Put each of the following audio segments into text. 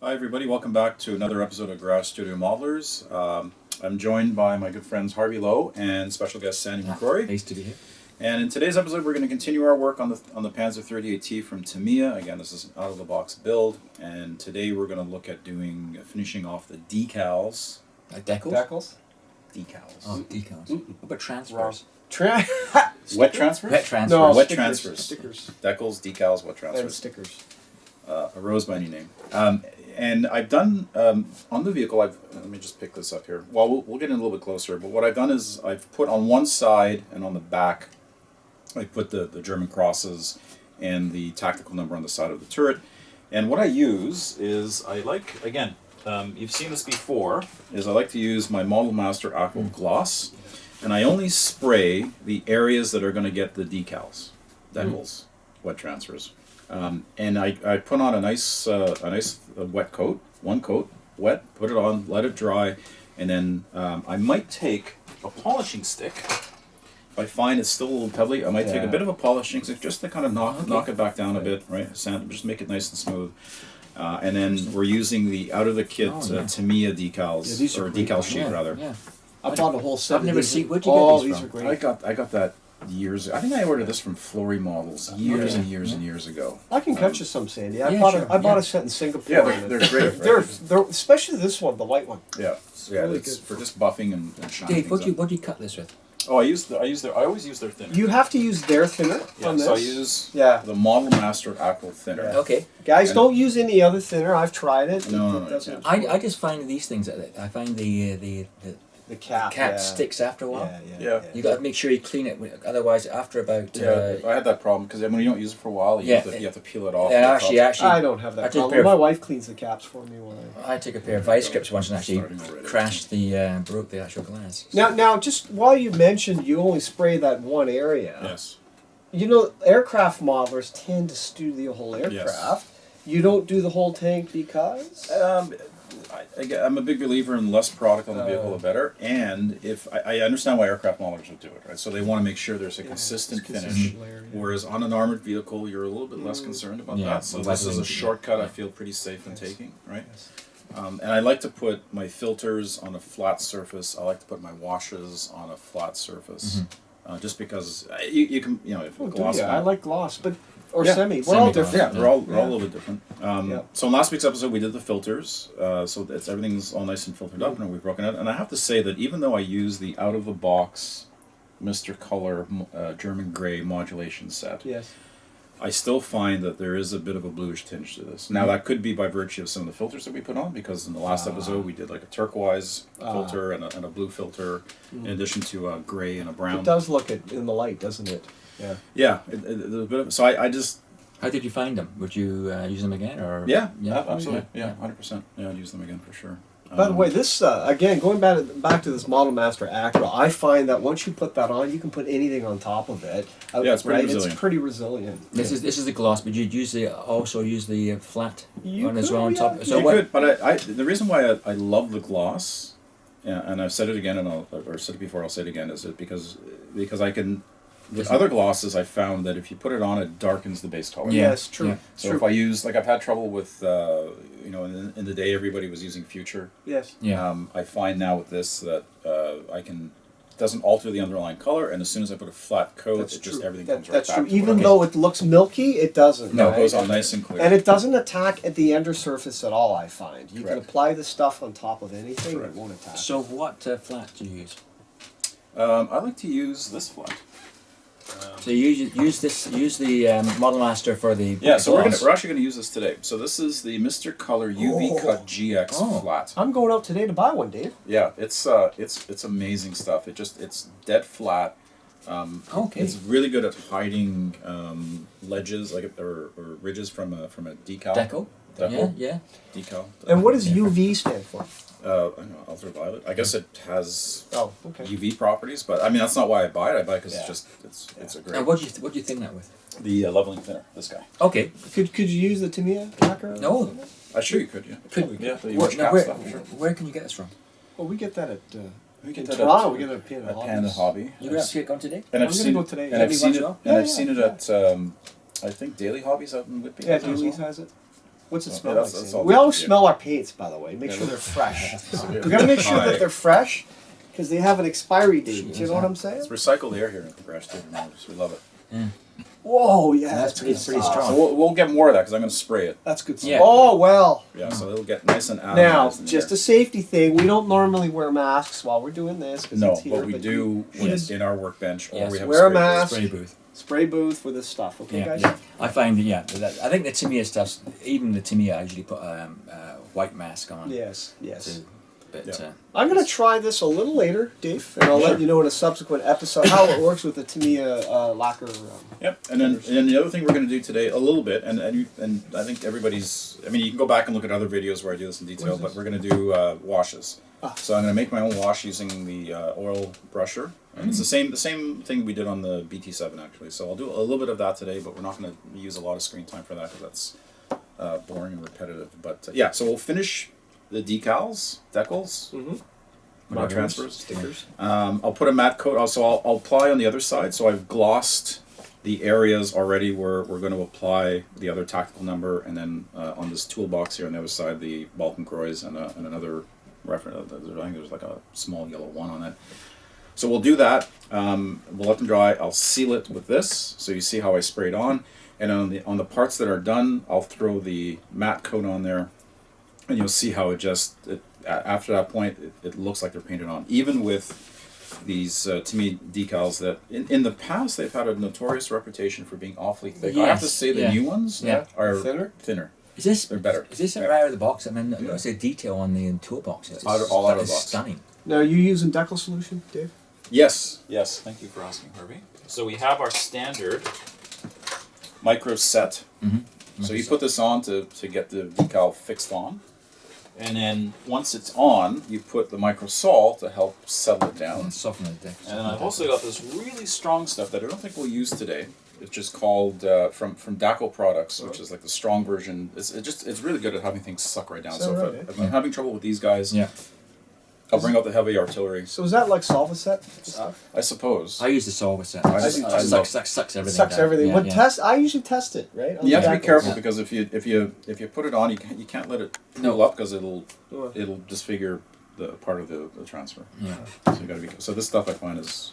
Hi everybody, welcome back to another episode of Garage Studio Modelers. I'm joined by my good friends Harvey Lowe and special guest Sandy McCrory. Nice to be here. And in today's episode, we're going to continue our work on the Panzer 38T from Tamiya. Again, this is an out-of-the-box build, and today we're going to look at finishing off the decals. Decals? Decals? Decals. Oh, decals. What about transfers? Wet transfers? Wet transfers. No, Wet stickers, transfers. Stickers. Decals, decals, wet And transfers. stickers. A rose by any name. And I've done, on the vehicle, let me just pick this up here. Well, we'll get in a little bit closer, but what I've done is I've put on one side and on the back, I put the German crosses and the tactical number on the side of the turret. And what I use is, I like, again, you've seen this before, is I like to use my Model Master Aqua Gloss, and I only spray the areas that are going to get the decals, wet transfers. And I put on a nice wet coat, one coat, wet, put it on, let it dry, and then I might take a polishing stick. If I find it's still a little pebbly, I might take a bit of a polishing stick just to kind of knock it back down a bit, right? Sand, just make it nice and smooth. And then we're using the out of the kit Tamiya decals, these are or great. decal sheet rather. Yeah. I bought a whole set. I've never of these. seen. Where'd you get these these from? are great. I got that years. I think I ordered this from Flory Models years and years and years ago. I can cut you some, Sandy. I Yeah, bought sure, I bought yeah. a set in Singapore. Yeah, and they're great. they're especially this one, the white one. Yeah, really it's good. for just buffing and shining. Dave, things what do you cut this with? up. Oh, I always use their thinner. You have to use their thinner on this. So I use Yeah. the Model Master Aqua thinner. Yeah. Okay. Guys, And- don't use any other thinner. I've tried it. No, It doesn't- I just find these things. I find the the cap. cap sticks after a while. Yeah. You got to make sure you clean it. Otherwise, after about I had that problem because when you don't use it for a while, you have to peel it off. and the actually, top. I don't have I that took a problem. pair of- My wife cleans the caps for me when I took a pair of vice grips once and actually Starting already. crashed broke the actual glass. Now, just while you mentioned you only spray that one area. Yes. You know, aircraft modelers tend to do the whole aircraft. You don't do the whole tank because? I'm a big believer in less product on the vehicle, the better. And if I understand why aircraft modelers would do it, right? So they want to make sure there's a consistent finish. layer, yeah. Whereas on an armored vehicle, you're a little bit less concerned about Yeah, that. So this is a weathering. shortcut I feel pretty safe in taking, right? And I like to put my filters on a flat surface. I like to put my washes on a flat surface, just because you can if Oh, do gloss. ya? I like gloss, but or Yeah, semi. We're all different. Yeah, we're all a little bit different. Yeah. So in last week's episode, we did the filters. So everything's all nice and filtered up, and we've broken it. And I have to say that even though I use the out of the box Mr. Color German gray modulation set, Yes. I still find that there is a bit of a bluish tinge to this. Now that could be by virtue of some of the filters that we put on, because in the last episode we did like a turquoise filter and a blue filter, in addition to a gray and a brown. It does look it in the light, doesn't it? Yeah. Yeah, there's a bit of, so I just. How did you find them? Would you use them again, or Yeah, absolutely. Yeah, 100%. Yeah, I'd use them again for sure. By the way, this again going back to this Model Master Acura, I find that once you put that on, you can put anything on top of it. Yeah, it's pretty resilient. It's pretty resilient. This is the gloss, but you'd also use the flat You one as could, well on yeah. top. So You what? could, but the reason why I love the gloss, and I've said it again, or said it before, I'll say it again, is that because I can. With other glosses, I found that if you put it on, it darkens the base color. Yeah, it's true. Yeah. So True. if I use, like I've had trouble with, in the day everybody was using Future. Yes. Yeah. I find now with this that it doesn't alter the underlying color, and as soon as I put a flat coat, That's it just true. everything That- comes right that's back. true. to what Even it though was. it looks milky, it doesn't. No, it right? goes on nice and clear. And it doesn't attack at the undersurface at all, I find. You can Correct. apply the stuff on top of anything, Correct. it won't attack. So what flat do you use? I like to use this flat. So you use the Model Master for the Yeah, so gloss. we're actually going to use this today. So this is the Mr. Color UV Cut GX Oh. flat. I'm going out today to buy one, Dave. Yeah, it's amazing stuff. It's dead flat. Okay. It's really good at hiding ledges or ridges from a decal. Decal. Decal. Yeah. Decal. And what does UV stand for? I don't know, ultraviolet. I guess it has Oh, okay. UV properties, but I mean that's not why I buy it. I buy it because it's a great. Now what do you think that with? The leveling thinner. This guy. Okay. Could you use the Tamiya Acura? No. I'm sure you could. Yeah. Could- Yeah. The Where, UV now cap where, stuff, for sure. where can you get this from? Well, we get that at We in get that Toronto. at, We get it at Panda at Panda Hobby. You going to go today? And I'm I've gonna seen go it. today. And I've Every seen once it. in a while? And Yeah, I've seen it yeah. at I think Daily Hobbies out in Whitby. Yeah, as well. Dooley's has it. What's it Yeah, smell that's- like? that's Sam? all We good, always yeah. smell our paints, by the way. Make sure they're fresh. We gotta make sure that they're fresh, because they have an expiry date. Do you know what I'm saying? It's recycled air here in the garage too. We love it. Whoa, yeah, That's that's pretty- good pretty stuff. strong. So we'll get more of that because I'm going to spray it. That's good stuff. Yeah. Oh well. Yeah, so it'll get nice and atomized. Now, in just there. a safety thing. We don't normally wear masks while we're doing this because No, it's here. but we do when it's in our workbench, or Yes. we have Wear a spray booth. mask. Spray booth. Spray booth for this stuff. Okay, Yeah, guys. yeah. I find I think the Tamiya stuff, even the Tamiya, I usually put a white mask on. Yes. Yes. To, but Yeah. I'm gonna try this a little later, Dave, and I'll let you know in a subsequent episode how it works with the Tamiya lacquer. Yep, and then the other thing we're going to do today a little bit, and I think everybody's. I mean, you can go back and look at other videos where I do this in detail, but we're going to do washes. So I'm going to make my own wash using the oil brusher, and it's the same thing we did on the BT7 actually. So I'll do a little bit of that today, but we're not going to use a lot of screen time for that because that's boring and repetitive. But yeah, so we'll finish the decals, Markers, transfers, stickers. I'll put a matte coat. Also, I'll apply on the other side. So I've glossed the areas already where we're going to apply the other tactical number, and then on this toolbox here on the other side, the Balkenkreuz and another reference. I think there's like a small yellow one on it. So we'll do that. We'll let them dry. I'll seal it with this, so you see how I sprayed on. And on the parts that are done, I'll throw the matte coat on there, and you'll see how after that point it looks like they're painted on. Even with these to me decals that in the past they've had a notorious reputation for being awfully thick. I have to Yes, say the new ones are Thinner? Is this They're better. Is this right out of the box? I mean, notice the detail on the toolbox. It's All out of the box. Stunning. Now, are you using Decal solution, Dave? Yes. Thank you for asking, Harvey. So we have our standard micro set. So you put this on to get the decal fixed on, and then once it's on, you put the micro sol to help settle it down. And soften the deck. And then I've also got this really strong stuff that I don't think we'll use today. It's just called from Decal products, which is like the strong version. It's really good at having things suck right down. Is that So right, if I'm having trouble with these guys, Yeah. I'll bring out the heavy artillery. So is that like Solvaset stuff? I suppose. I use the solver set. I It do too. sucks everything. Sucks down. everything. Yeah, But yeah. I usually test it, right? on You the have to be Decals. careful Yeah. because if you put it on, you can't let it pull up because it'll disfigure the part of the transfer. Yeah. So you got to be. So this stuff I find is.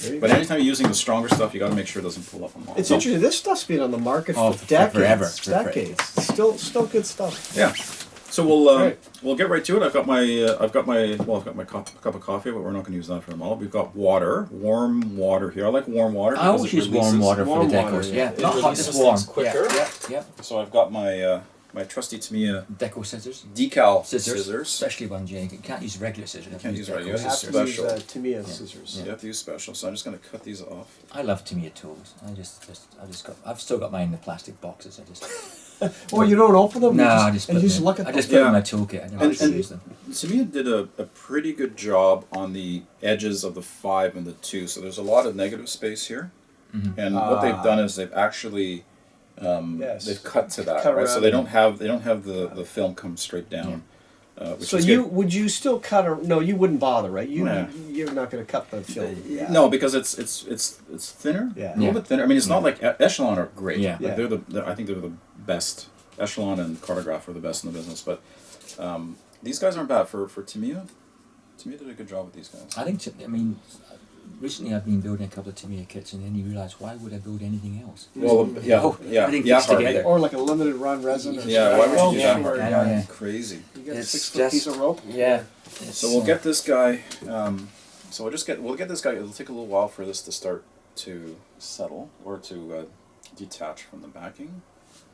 There you But go. anytime you're using the stronger stuff, you got to make sure it doesn't pull up on the wall. It's interesting. This stuff's been on the market Oh, for decades. forever. Decades. Still good stuff. Yeah. So Right. we'll get right to it. I've got my cup of coffee, but we're not going to use that for the moment. We've got warm water here. I like warm water. I always use warm water for Warm the water, decals. yeah. Yeah, not hot, releases just warm. things quicker. Yeah. So I've got my trusty Tamiya Decal scissors. decal Scissors. scissors. Especially when you can't use regular scissors. You Can't use Decal regular. You This have is to use special. Tamiya scissors. You have to use special. So I'm just going to cut these off. I love Tamiya tools. I've still got mine in the plastic boxes. Well, you don't open them. No, you I just put them. look at I them. just put them in Yeah. my toolkit. I don't And- actually use them. Tamiya did a pretty good job on the edges of the 5 and the 2. So there's a lot of negative space here. And what they've done is they've actually Yes. they've cut to that, Cut right? So around they it. don't have the film come straight down. Which So is you good. would you still cut or no? You wouldn't bother, right? Nah. You're not going to cut the film. Yeah. No, because it's thinner. Yeah. A little bit thinner. I mean, it's not like Echelon are great. Yeah. Like Yeah. I think they're the best. Echelon and Cartograph are the best in the business, but these guys aren't bad for Tamiya. Tamiya did a good job with these guys. I think. Recently I've been building a couple of Tamiya kits, and then you realise why would I build anything else? Well, yeah, everything yeah, fits Harvey. together. Or like a limited run resin. Or Yeah, why would you do that, something. Harvey? I know, yeah. Crazy. You got a It's 6-foot piece just- of rope. Yeah. So we'll get this guy. So we'll get this guy. It'll take a little while for this to start to settle or to detach from the backing,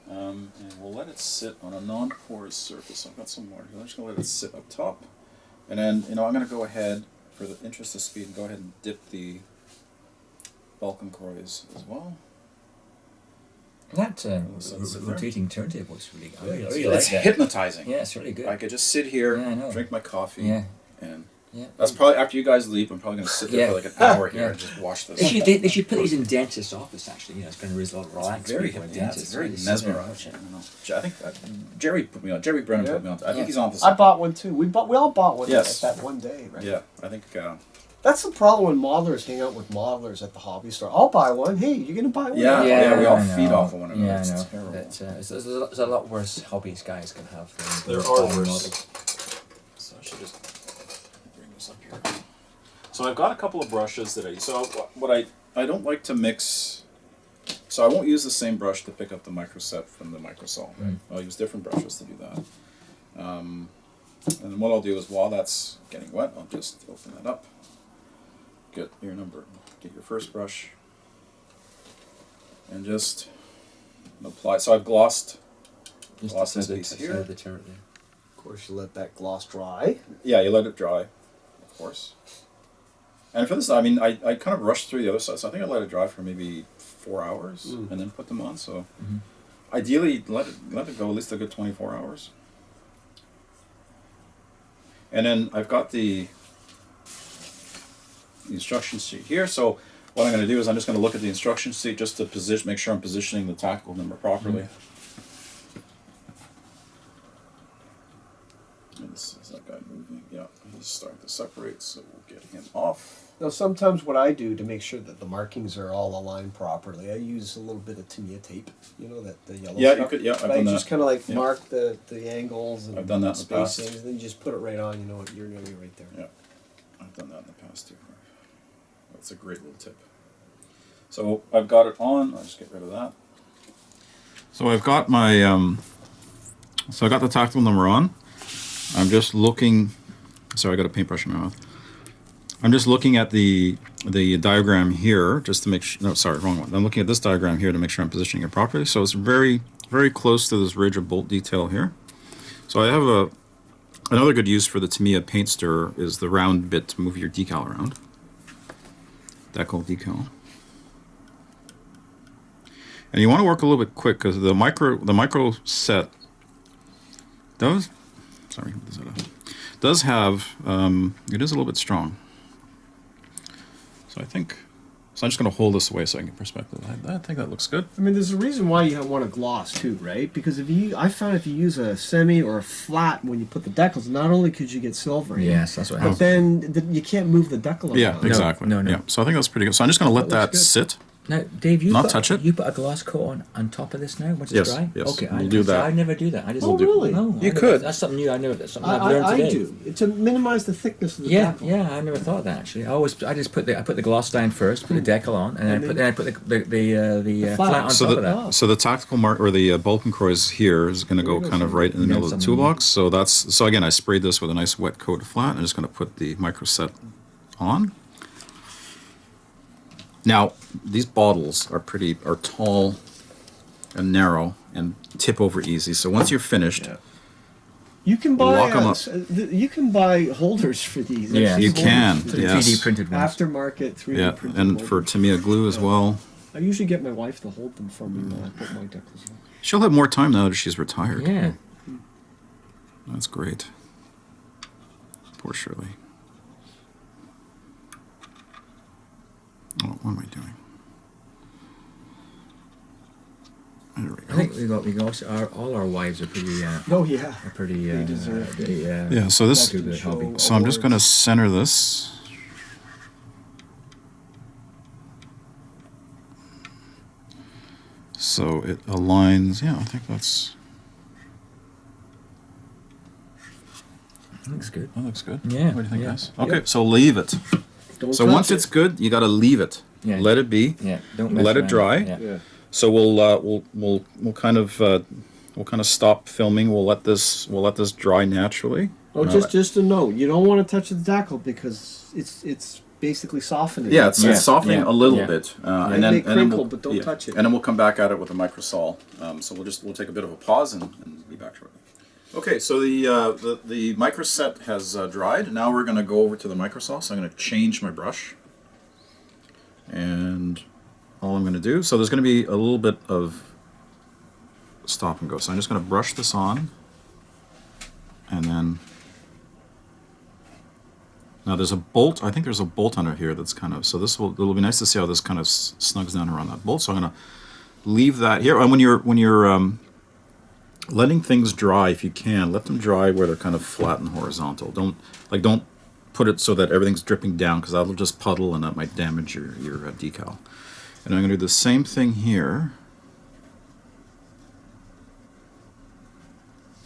and we'll let it sit on a non-porous surface. I've got some more. I'm just gonna let it sit up top, and then I'm gonna go ahead for the interest of speed and go ahead and dip the Balkenkreuz as well. That rotating turntable is really. I really like It's that. hypnotizing. Yeah, it's really good. I could just sit here, Yeah, I know. drink my coffee, Yeah. and Yeah. that's probably after you guys leave. I'm probably gonna sit there Yeah. for like an hour here Yeah. and just watch this. They should put these in dentist's office. Actually, it's going to relax. Very people in yeah, it's dentists. very Just sit there and mesmerizing. watch it. I don't know. I think Jerry put me on. Jerry Brennan Yeah. put me on. I think Yeah. he's on this. I bought one too. We all bought one Yes. at that one day, right? Yeah, I think That's the problem when modelers hang out with modelers at the hobby store. I'll buy one. Hey, you're gonna buy one? Yeah. we all I feed know. off of one another. Yeah, It's I know. terrible. There's a lot worse hobbies guys can have. Than There buying are worse. models. So I should just bring this up here. So I've got a couple of brushes that I use. So what I don't like to mix. So I won't use the same brush to pick up the microset from the microsol. Right? I'll use different brushes to do that. And then what I'll do is while that's getting wet, I'll just open that up. Get your first brush, and just apply. So I've glossed this piece here. The turret there. Of course, you let that gloss dry. Yeah, you let it dry, of course. And for this, I mean, I kind of rushed through the other side, so I think I let it dry for maybe 4 hours and then put them on. So ideally, let it go at least a good 24 hours. And then I've got the instruction sheet here. So what I'm going to do is I'm just going to look at the instruction sheet just to make sure I'm positioning the tactical number properly. And this is that guy moving. Yeah, he's starting to separate, so we'll get him off. Now, sometimes what I do to make sure that the markings are all aligned properly, I use a little bit of Tamiya tape. You know, that the yellow Yeah, stuff. you could. Yeah, I've But I done just that. kind of like Yeah. mark the angles and I've done that in the past. spacings, and then you just put it right on. You know what you're going to be right there. Yeah, I've done that in the past too. That's a great little tip. So I've got it on. I'll just get rid of that. So I've got my so I got the tactical number on. I'm just looking. Sorry, I got a paintbrush in my mouth. I'm just looking at the diagram here just to make sure. No, sorry, wrong one. I'm looking at this diagram here to make sure I'm positioning it properly. So it's very, very close to this ridge of bolt detail here. So I have another good use for the Tamiya paint stirrer is the round bit to move your decal around. Decal decal. And you want to work a little bit quick because the micro set does. Sorry, does have it is a little bit strong. So I'm just going to hold this away so I can get perspective. I think that looks good. I mean, there's a reason why you want a gloss too, right? Because I found if you use a semi or a flat when you put the decals, not only could you get silver, Yes, that's what but happens. then you can't move the decal around. Yeah, exactly. no. Yeah, so I think that's pretty good. So I'm just going to let That that looks sit. Now, Dave, Not touch it. You put a gloss coat on top of this now once Yes, it's dry. yes, Okay, we'll do that. I never do that. I just Oh, really? No, You I never- could. That's something new. I know that's something I've learned I today. do to minimize the thickness of the Yeah, decal. yeah. I never thought of that actually. I just put the gloss down first, put the decal on, and then I put the flat. flat on So top of the that. so the tactical mark or the Balkenkreuz here is going to go kind of right in the middle of the toolbox. So again, I sprayed this with a nice wet coat of flat. I'm just going to put the micro set on. Now these bottles are tall and narrow and tip over easy. So once you're finished, You can buy Lock 'em up. you can buy holders for these. Yeah. I've you seen can. holders for Yes. 3D printed ones. aftermarket 3D yeah, printed and for holders. Tamiya glue as well. I usually get my wife to hold them for me when I put my decals on. She'll have more time now that she's retired. Yeah. That's great. Poor Shirley. Oh, what am I doing? There we I go. think we also all our wives are pretty Oh yeah. they deserve Yeah, so this. do the hobby. So I'm just going to center this. So it aligns. Yeah, I think that's. Looks good. That looks good. Yeah, What do you think, yeah. guys? Okay, so leave it. Don't So touch once it. it's good, you got to leave it. Yeah. Let it be. Yeah. Don't mess Let it around. dry. Yeah. So we'll kind of stop filming. We'll let this dry naturally. Oh, just a note. You don't want to touch the decal because it's basically softening. Yeah, it's Yeah, softening yeah, a little yeah. bit, It and may then crinkle, we'll, but don't touch it. And then we'll come back at it with a microsol. So we'll take a bit of a pause and be back shortly. Okay, so the microset has dried. Now we're going to go over to the microsol. So I'm going to change my brush, and all I'm going to do. So there's going to be a little bit of stop and go. So I'm just going to brush this on, and then. Now there's a bolt. I think there's a bolt under here that's kind of. So it'll be nice to see how this kind of snugs down around that bolt. So I'm gonna leave that here. And when you're letting things dry, if you can, let them dry where they're kind of flat and horizontal. Don't put it so that everything's dripping down, because that'll just puddle and that might damage your decal. And I'm going to do the same thing here.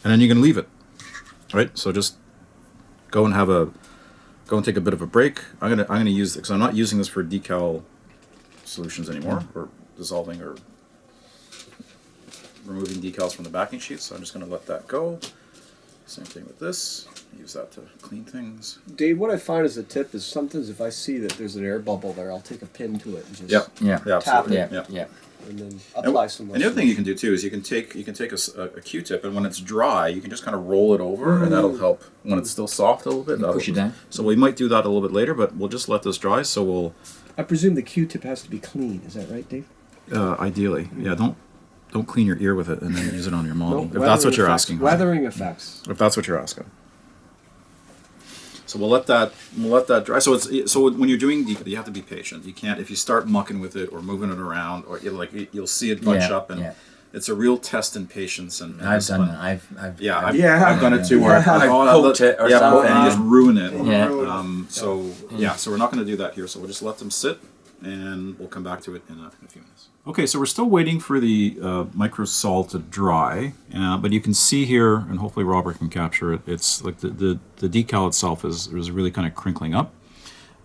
And then you can leave it. Right? So just go and take a bit of a break. I'm gonna use it because I'm not using this for decal solutions anymore, or dissolving or removing decals from the backing sheet. So I'm just gonna let that go. Same thing with this. Use that to clean things. Dave, what I find as a tip is sometimes if I see that there's an air bubble there, I'll take a pin to it and just Yeah. tap Absolutely. it, Yeah. and then apply some. And the other thing you can do too is you can take a Q-tip, and when it's dry, you can just kind of roll it over, and that'll help when it's still soft a little bit. Push it down. So we might do that a little bit later, but we'll just let this dry. So we'll I presume the Q-tip has to be clean. Is that right, Dave? ideally, yeah, don't clean your ear with it and then use it on your model. No, If that's what weathering you're effects. asking. Weathering effects. If that's what you're asking. So we'll let that dry. So when you're doing decal, you have to be patient. You can't, if you start mucking with it or moving it around, or you'll see it bunch up, and it's a real test in patience. And I've done that. I've done it too. Where I've poked it or something. and you just ruin it. Yeah. So we're not going to do that here. So we'll just let them sit, and we'll come back to it in a few minutes. Okay, so we're still waiting for the microsol to dry, but you can see here, and hopefully Robert can capture it. It's like the decal itself is really kind of crinkling up,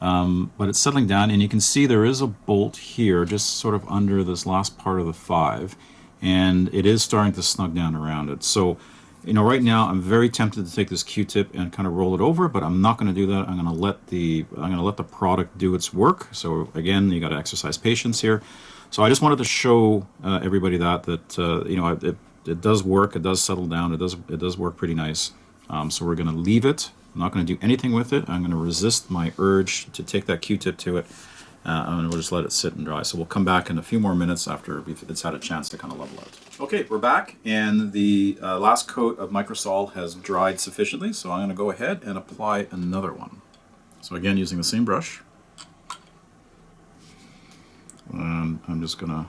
but it's settling down, and you can see there is a bolt here, just sort of under this last part of the 5, and it is starting to snug down around it. So, right now I'm very tempted to take this Q-tip and kind of roll it over, but I'm not going to do that. I'm going to let the product do its work. So again, you got to exercise patience here. So I just wanted to show everybody that it does work. It does settle down. It does work pretty nice. So we're going to leave it. I'm not going to do anything with it. I'm going to resist my urge to take that Q-tip to it, and we'll just let it sit and dry. So we'll come back in a few more minutes after it's had a chance to kind of level out. Okay, we're back, and the last coat of microsol has dried sufficiently. So I'm going to go ahead and apply another one. So again, using the same brush. And I'm just gonna.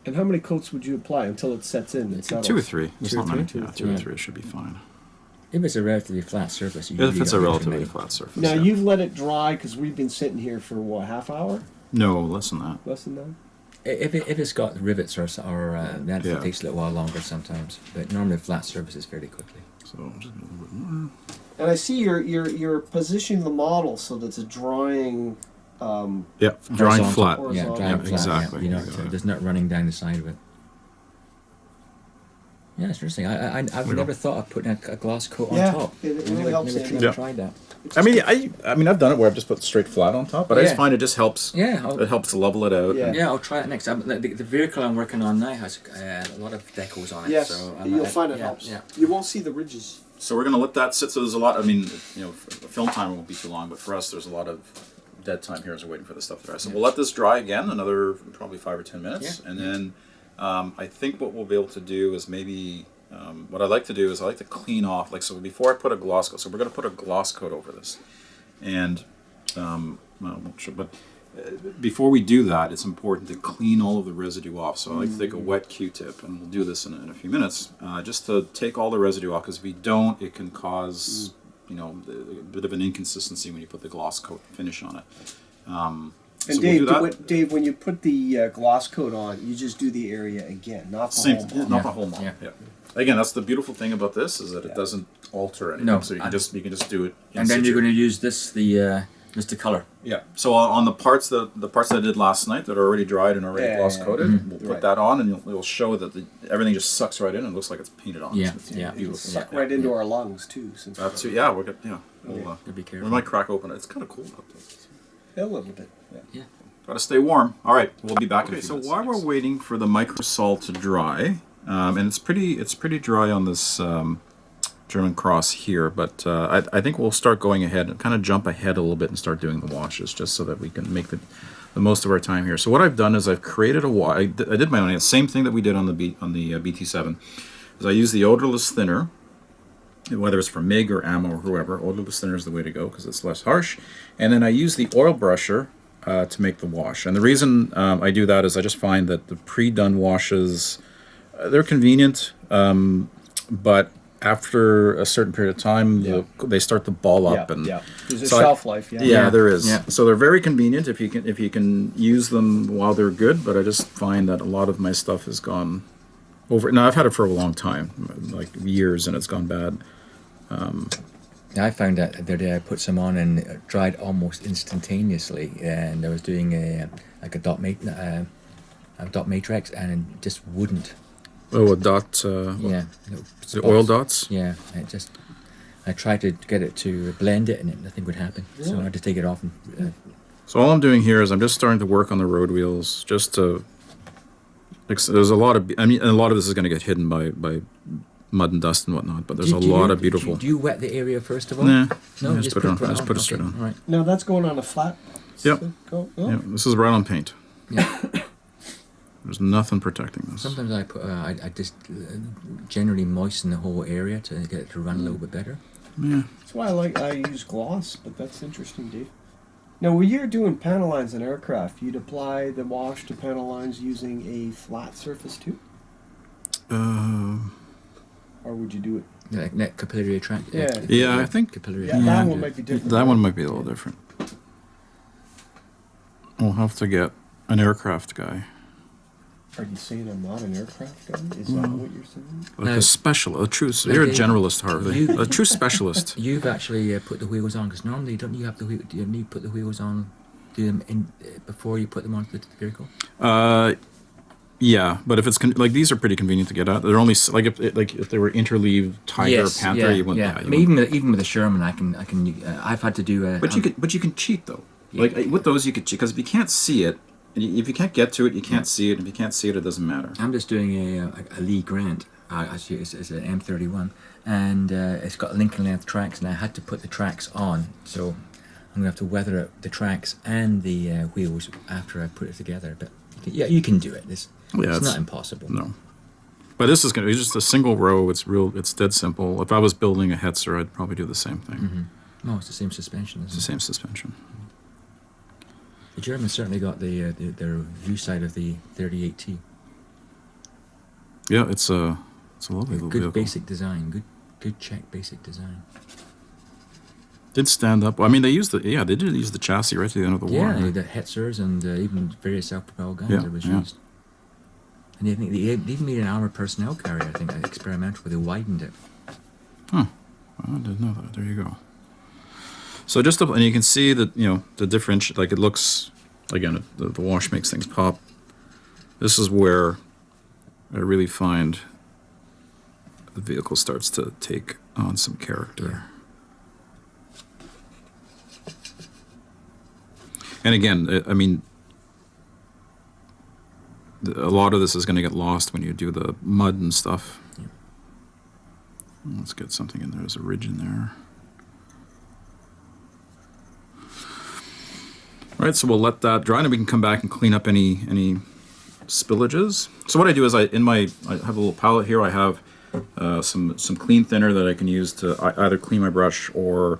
And how many coats would you apply until it sets in? It's 2 or 3. It's Two or not many. three? Yeah, 2 or 3 should be fine. If it's a relatively flat surface, you If really it's a don't need too relatively many. flat surface. Now yeah. you've let it dry because we've been sitting here for what, half hour? No, less than that. Less than that? If it's got rivets or then Yeah. it takes a little while longer sometimes. But normally flat surfaces fairly quickly. So just a little bit more. And I see you're positioning the model so that it's drying. Yeah, drying Horizontal. flat. Horizontal. Drying flat. exactly. Yeah. There's not running down the side of it. Yeah, it's interesting. I've never thought of putting a glass coat on Yeah, top. it I've really helps never Andy. Yeah. tried that. I mean, I've done it where I've just put straight flat on top, but I just Yeah. find it just helps. Yeah, It helps to level it out. Yeah. Yeah, I'll try it next. The vehicle I'm working on now has a lot of decals on it. Yes, so you'll find it yeah, helps. Yeah. You won't see the ridges. So we're gonna let that sit. So there's a lot. I mean, film time won't be too long, but for us, there's a lot of dead time here as we're waiting for the stuff to dry. So we'll let this dry again, another probably 5 or 10 minutes, and then I think what we'll be able to do is maybe what I like to do is I like to clean off. Like, so before I put a gloss coat, so we're going to put a gloss coat over this, and well, I'm not sure, but before we do that, it's important to clean all of the residue off. So I like to take a wet Q-tip, and we'll do this in a few minutes, just to take all the residue off, because if we don't, it can cause a bit of an inconsistency when you put the gloss coat finish on it. And so Dave, we'll do that. Dave, when you put the gloss coat on, you just do the area again, not the Same, whole model. not the whole model. Yeah. Yeah. Again, that's the beautiful thing about this is that it doesn't alter anything. No, So you can just do it. in And then situ. you're going to use this, the Mr. Color. Yeah. So on the parts that I did last night that are already dried and already gloss coated, we'll put Right. that on, and it'll show that everything just sucks right in and looks like it's painted on. Yeah, It's yeah. beautiful. Suck right into our lungs too. Since That's yeah. We're good. Yeah. We'll, Be careful. we might crack open it. It's kind of cool out there. a little bit. Yeah. Got to stay warm. All right, we'll be back. Okay, so while we're waiting for the microsol to dry, and it's pretty dry on this German cross here, but I think we'll start going ahead and kind of jump ahead a little bit and start doing the washes, just so that we can make the most of our time here. So what I've done is I've created a wash. I did my own. Same thing that we did on the BT7. Is I use the odorless thinner. Whether it's for MIG or ammo or whoever, odorless thinner is the way to go because it's less harsh. And then I use the oil brusher to make the wash. And the reason I do that is I just find that the pre-done washes, they're convenient, but after a certain period of time, they start to ball up, and There's a so shelf life. yeah, Yeah. there is. Yeah. So they're very convenient if you can use them while they're good. But I just find that a lot of my stuff has gone over. Now I've had it for a long time, like years, and it's gone bad. I found that the other day I put some on and it dried almost instantaneously, and I was doing a dot matrix, and it just wouldn't. Oh, a dot. Yeah, The oil dots. Yeah, it just. I tried to get it to blend it, and nothing would happen. So I had to take it off. And, So all I'm doing here is I'm just starting to work on the road wheels, just to. There's a lot of. I mean, and a lot of this is going to get hidden by mud and dust and whatnot. But there's a lot of beautiful. Do you wet the area first of all? Nah, No, just put it on. Just put it straight on. All right. Now that's going on a flat. Yep. Oh. Yeah, this is right on paint. Yeah. There's nothing protecting this. Sometimes I put. I just generally moisten the whole area to get it to run a little bit better. Yeah. That's why I use gloss, but that's interesting, Dave. Now, when you're doing panel lines in aircraft, you'd apply the wash to panel lines using a flat surface too, or would you do it? Like net capillary tract. Yeah, I think capillary. Yeah, that one might be different. that one might be a little different. We'll have to get an aircraft guy, Are you saying I'm not an aircraft guy? Is that what you're saying? like No. a specialist, a true. You're a generalist, Harvey. You- A true specialist. You've actually put the wheels on, because normally don't you have the wheel? Do you need to put the wheels on? Do them in before you put them onto the vehicle? Yeah, but if it's like these are pretty convenient to get at. They're only if they were interleaved Tiger Panther, you wouldn't. Yeah. you I mean, wouldn't. even with the Sherman, I can. I've had to do. But you can cheat though. Like with those, you could cheat because if you can't see it, if you can't get to it, you can't see it. If you can't see it, it doesn't matter. I'm just doing a Lee Grant. Actually, it's an M31, and it's got Lincoln length tracks, and I had to put the tracks on. So I'm gonna have to weather out the tracks and the wheels after I put it together. But you can do it. It's not impossible. No. But this is going to be just a single row. It's dead simple. If I was building a Hetzer, I'd probably do the same thing. Mm-hmm. No, it's the same suspension. It's the same suspension. The Germans certainly got their view side of the 38T. Yeah, it's a lovely little Good vehicle. basic design. Good Czech basic design. Did stand up. Well, I mean, they did use the chassis right to the end of the war. Yeah, the Hetzers and even various self-propelled guns that was yeah. used. And I think they even made an armored personnel carrier, I think, experimental, where they widened it. Huh. Well, I didn't know that. There you go. So and you can see that, the difference, like it looks, again, the wash makes things pop. This is where I really find the vehicle starts to take on some character. And again, I mean, a lot of this is going to get lost when you do the mud and stuff. Yeah. Let's get something in there. There's a ridge in there. All right, so we'll let that dry, and we can come back and clean up any spillages. So what I do is I have a little palette here. I have some clean thinner that I can use to either clean my brush or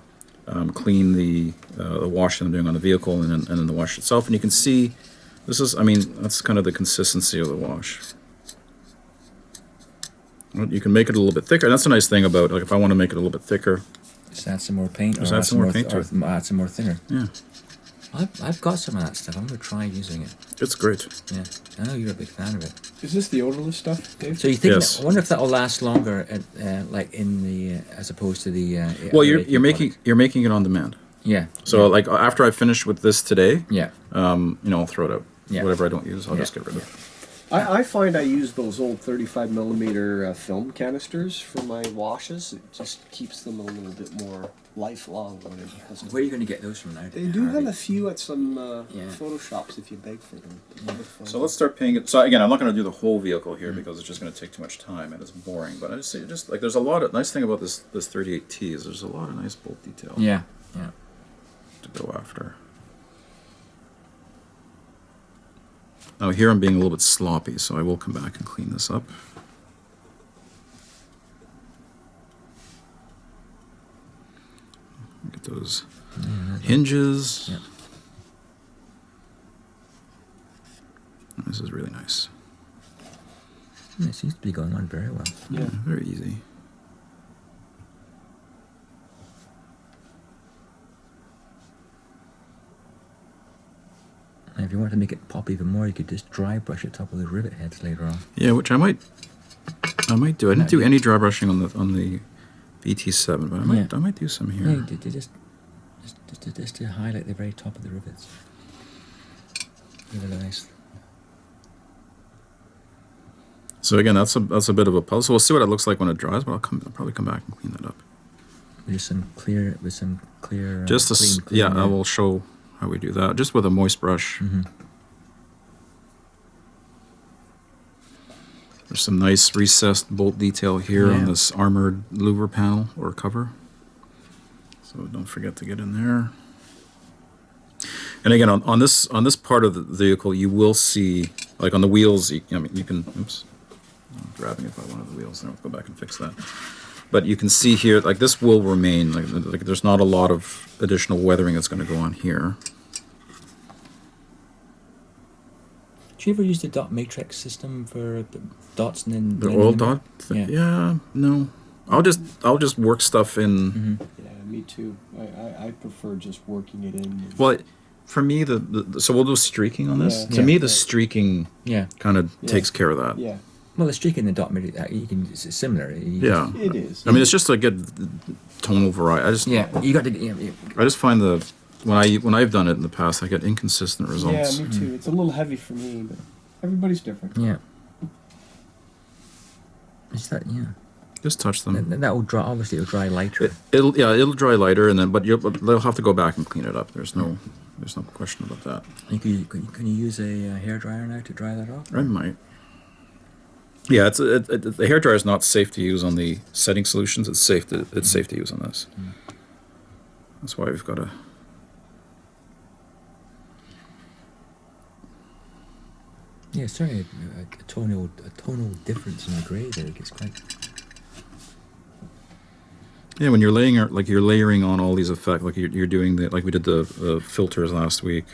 clean the wash that I'm doing on the vehicle and then the wash itself. And you can see that's kind of the consistency of the wash. You can make it a little bit thicker. That's a nice thing about, like, if I want to make it a little bit thicker. Just add some more paint, Just or add some more paint, or add some more thinner. Yeah, I've got some of that stuff. I'm going to try using it. it's great. Yeah, I know you're a big fan of it. Is this the odorless stuff, Dave? So you think? Yes. I wonder if that will last longer, like in the as opposed to the. Well, other you're AP product. making it on demand. Yeah. So like after I finish with this today, Yeah. I'll throw it out. Yeah. Whatever I don't use, I'll Yeah. just get rid of. I find I use those old 35 millimeter film canisters for my washes. It just keeps them a little bit more lifelong when it has to. Where are you going to get those from now? They do have a few at some Yeah. photo shops if you beg for them. So let's start painting it. So again, I'm not going to do the whole vehicle here because it's just going to take too much time and it's boring. But I just say, like, there's a lot of nice thing about this 38T is there's a lot of nice bolt detail Yeah. to go after. Now here I'm being a little bit sloppy, so I will come back and clean this up. Get those hinges. Yeah. This is really nice. It seems to be going on very well. Yeah. Very easy. And if you want to make it pop even more, you could just dry brush the top of the rivet heads later on. Yeah, which I might do. I didn't do any dry brushing on the VT7, but I might do some here. Yeah, just to highlight the very top of the rivets. Give it a nice. So again, that's a bit of a puzzle. So we'll see what it looks like when it dries, but I'll probably come back and clean that up. With some clear. Just clean, I will show how we do that. Just with a moist brush. Mm-hmm. There's some nice recessed bolt detail here on this armored louver panel or cover. So don't forget to get in there. And again, on this part of the vehicle, you will see, like on the wheels, you can. Oops. I'm grabbing it by one of the wheels. There, I'll go back and fix that. But you can see here, like this will remain. Like there's not a lot of additional weathering that's going to go on here. Do you ever use the dot matrix system for dots and then The oil dot thing? Yeah, no. I'll just work stuff in. Mm-hmm. Yeah, me too. I prefer just working it in. Well, for me, so we'll do streaking on this. Yeah. To me, the Yeah. streaking kind of takes care of that. Yeah, Well, the streak in the dot matrix, it's similar. Yeah. it is. I mean, it's just to get tonal variety. You got to. I just find when I've done it in the past, I get inconsistent results. Yeah, me too. It's a little heavy for me, but everybody's different. Yeah. It's that, yeah. Just touch them. That will dry. Obviously, it'll dry lighter. It'll dry lighter, and then they'll have to go back and clean it up. There's no question about that. And can you use a hairdryer now to dry that off? I might. Yeah, the hairdryer is not safe to use on the setting solutions. It's safe to use on this. Mm. That's why we've got to. Yeah, certainly a tonal difference in the grey there. It's quite. Yeah, when you're layering on all these effects, like you're doing like we did the filters last week.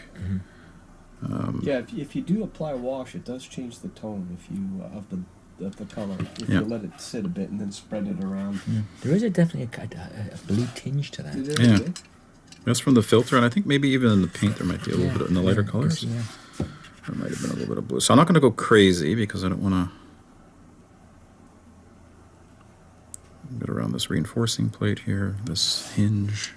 Mm-hmm. Yeah, if you do apply a wash, it does change the tone if you of the color. If Yeah. you let it sit a bit and then spread it around. Yeah. There is definitely a blue tinge to that. Yeah. That's from the filter, and I think maybe even in the paint there might be a little bit in the lighter colors. Yeah. There might have been a little bit of blue. So I'm not going to go crazy because I don't want to get around this reinforcing plate here, this hinge.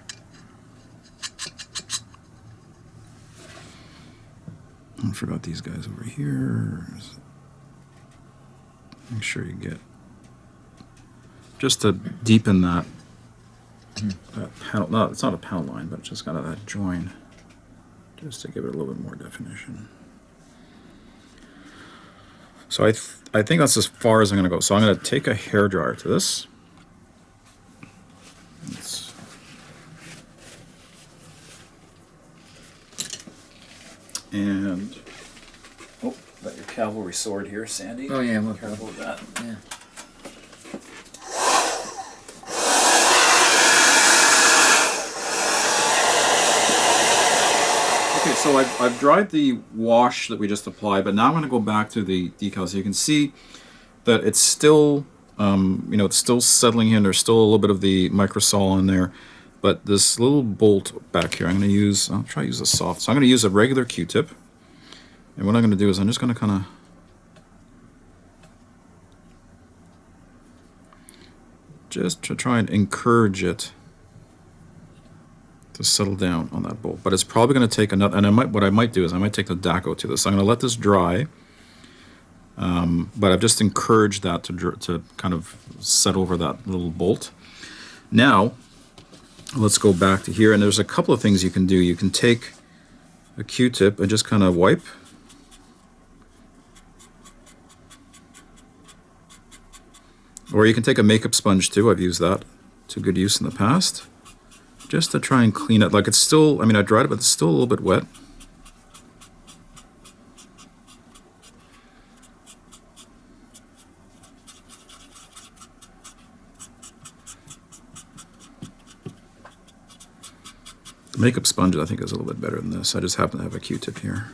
I forgot these guys over here. Make sure you get, just to deepen that panel. No, it's not a panel line, but it's just got that join, just to give it a little bit more definition. So I think that's as far as I'm going to go. So I'm going to take a hairdryer to this. And got your cavalry sword here, Sandy. Oh yeah, well, Careful with that. Yeah. Okay, so I've dried the wash that we just applied, but now I'm going to go back to the decals. So you can see that it's still, it's still settling in. There's still a little bit of the microsol in there, but this little bolt back here, I'll try to use a soft. So I'm going to use a regular Q-tip, and what I'm going to do is I'm just going to kind of just to try and encourage it to settle down on that bolt. But it's probably going to take another, and what I might do is I might take the Decal to this. I'm going to let this dry, but I've just encouraged that to kind of set over that little bolt. Now, let's go back to here, and there's a couple of things you can do. You can take a Q-tip and just kind of wipe. Or you can take a makeup sponge too. I've used that to good use in the past. Just to try and clean it. Like it's still, I dried it, but it's still a little bit wet. The makeup sponge, I think, is a little bit better than this. I just happen to have a Q-tip here.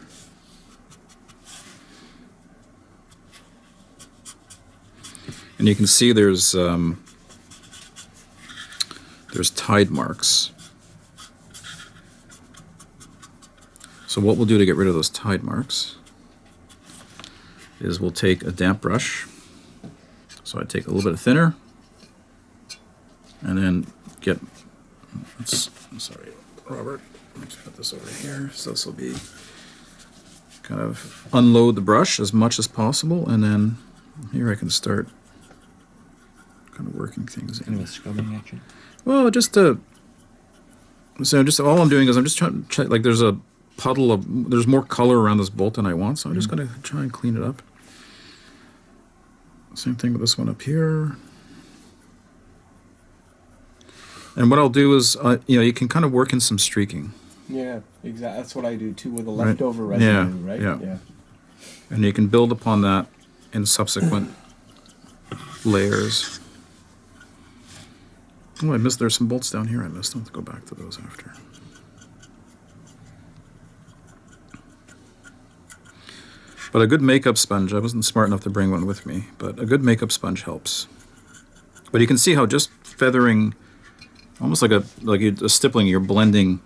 And you can see there's tide marks. So So what we'll do to get rid of those tide marks is we'll take a damp brush. So I take a little bit of thinner, and then get, sorry, Robert, let's put this over here. So this will be kind of unload the brush as much as possible, and then here I can start kind of working things Kind of in. a scrubbing action. Well, just all I'm doing is I'm just trying to check, like there's a puddle of, there's more color around this bolt than I want, so I'm just going to try and clean it up. Same thing with this one up here. And what I'll do is, you can kind of work in some streaking. Yeah, exactly. That's what I do too with the Right. leftover residue, right? Yeah. And you can build upon that in subsequent layers. Oh, there's some bolts down here I missed. I'll have to go back to those after. But a good makeup sponge, I wasn't smart enough to bring one with me, but a good makeup sponge helps. But you can see how just feathering, almost like a stippling, you're blending.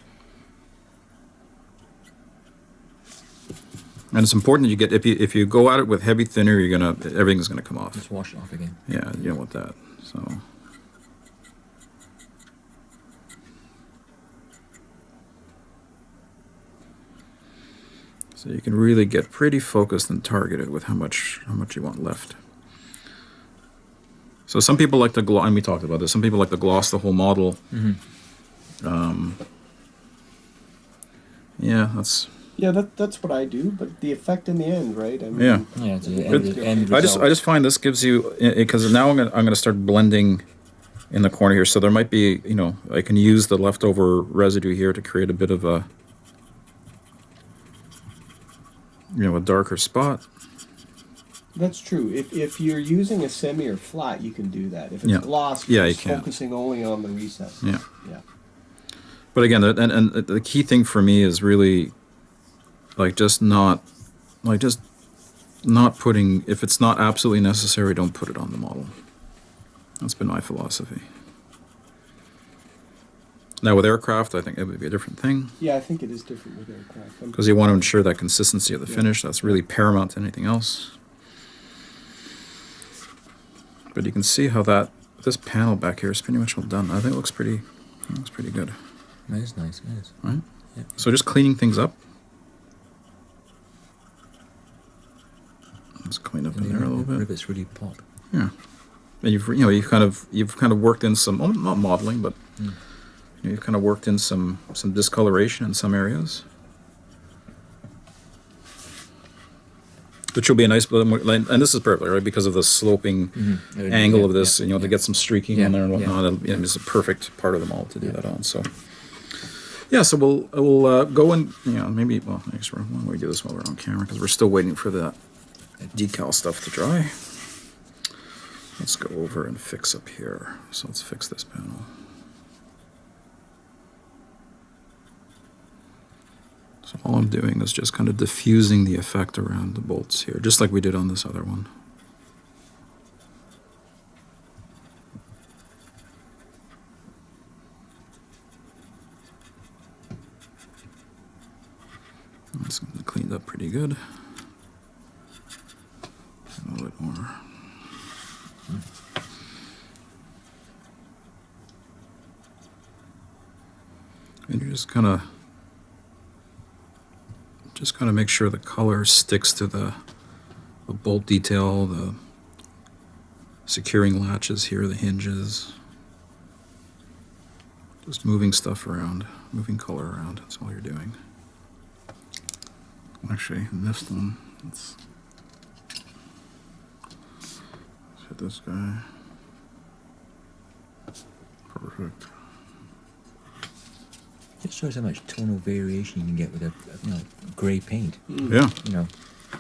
And it's important that you get, if you go at it with heavy thinner, everything's gonna come off. Just wash it off again. Yeah, you don't want that. So you can really get pretty focused and targeted with how much you want left. So some people like to gloss, and we talked about this. Some people like to gloss the whole model. Yeah, that's what I do. But the effect in the end, right? I mean, Yeah. Yeah, it's Good. the end I result. just find this gives you, because now I'm gonna start blending in the corner here. So there might be, I can use the leftover residue here to create a bit of a darker spot. That's true. If you're using a semi or flat, you can do that. If it's Yeah. gloss, Yeah, you're you just can. focusing only on the recess. Yeah. Yeah. But again, and the key thing for me is really, just not putting, if it's not absolutely necessary, don't put it on the model. That's been my philosophy. Now with aircraft, I think it would be a different thing, Yeah, I think it is different with aircraft. because you want to ensure that consistency of the finish. That's really paramount to anything else. But you can see how this panel back here is pretty much all done. I think it looks pretty good, That is nice, it is. right? Yeah. So just cleaning things up. Let's clean up in there a little bit. Rivets really pop. Yeah, and you've kind of worked in some, not modeling, but you've kind of worked in some discoloration in some areas, which will be a nice. And this is perfect, right? Because of the sloping angle of this, to get some streaking on there and whatnot. It's a perfect part of the model to do that on. So. Yeah, so we'll go and maybe why don't we do this while we're on camera, because we're still waiting for that decal stuff to dry. Let's go over and fix up here. So let's fix this panel. So all I'm doing is just kind of diffusing the effect around the bolts here, just like we did on this other one. That's cleaned up pretty good. A little bit more. And you're just kind of make sure the color sticks to the bolt detail, the securing latches here, the hinges. Just moving stuff around, moving color around. That's all you're doing. Actually, missed one. Let's hit this guy. Perfect. It shows how much tonal variation you can get with a grey paint. Yeah.